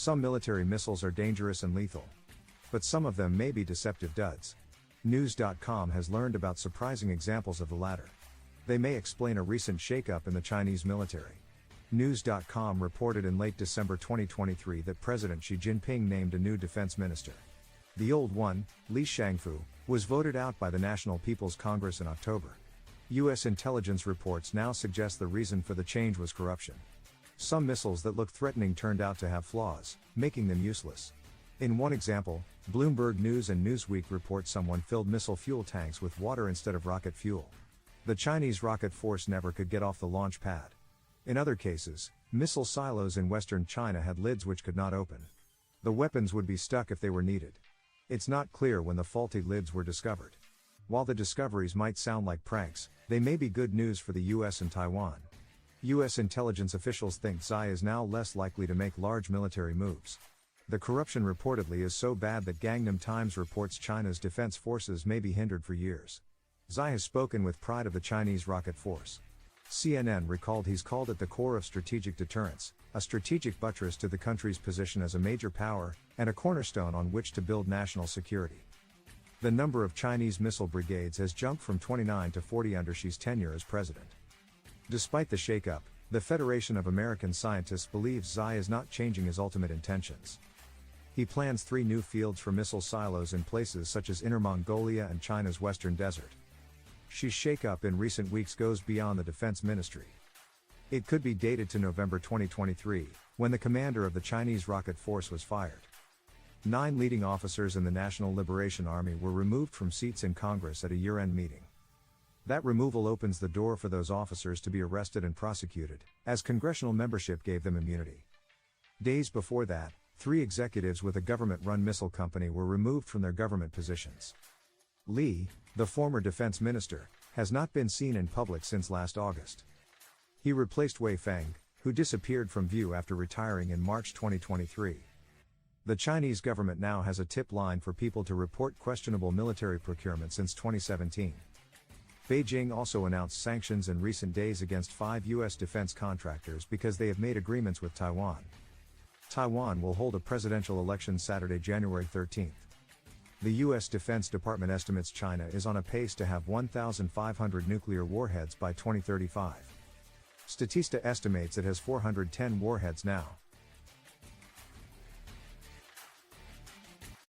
Some military missiles are dangerous and lethal. But some of them may be deceptive duds. News.com has learned about surprising examples of the latter. They may explain a recent shakeup in the Chinese military. News.com reported in late December 2023 that President Xi Jinping named a new defense minister. The old one, Li Shangfu, was voted out by the National People's Congress in October. U.S. intelligence reports now suggest the reason for the change was corruption. Some missiles that looked threatening turned out to have flaws, making them useless. In one example, Bloomberg News and Newsweek report someone filled missile fuel tanks with water instead of rocket fuel. The Chinese rocket force never could get off the launch pad. In other cases, missile silos in western China had lids which could not open. The weapons would be stuck if they were needed. It's not clear when the faulty lids were discovered. While the discoveries might sound like pranks, they may be good news for the US and Taiwan. US intelligence officials think Xi is now less likely to make large military moves. The corruption reportedly is so bad that Gangnam Times reports China's defense forces may be hindered for years. Xi has spoken with pride of the Chinese rocket force. CNN recalled he's called it the core of strategic deterrence, a strategic buttress to the country's position as a major power, and a cornerstone on which to build national security. The number of Chinese missile brigades has jumped from 29 to 40 under Xi's tenure as president. Despite the shakeup, the Federation of American Scientists believes Xi is not changing his ultimate intentions. He plans 3 new fields for missile silos in places such as Inner Mongolia and China's western desert. Xi's shakeup in recent weeks goes beyond the defense ministry. It could be dated to November 2023, when the commander of the Chinese rocket force was fired. 9 leading officers in the National Liberation Army were removed from seats in Congress at a year-end meeting. That removal opens the door for those officers to be arrested and prosecuted, as congressional membership gave them immunity. Days before that, 3 executives with a government-run missile company were removed from their government positions. Li, the former defense minister, has not been seen in public since last August. He replaced Wei Feng, who disappeared from view after retiring in March 2023. The Chinese government now has a tip line for people to report questionable military procurement since 2017. Beijing also announced sanctions in recent days against 5 U.S. defense contractors because they have made agreements with Taiwan. Taiwan will hold a presidential election Saturday, January 13th. The U.S. Defense Department estimates China is on a pace to have 1,500 nuclear warheads by 2035. Statista estimates it has 410 warheads now.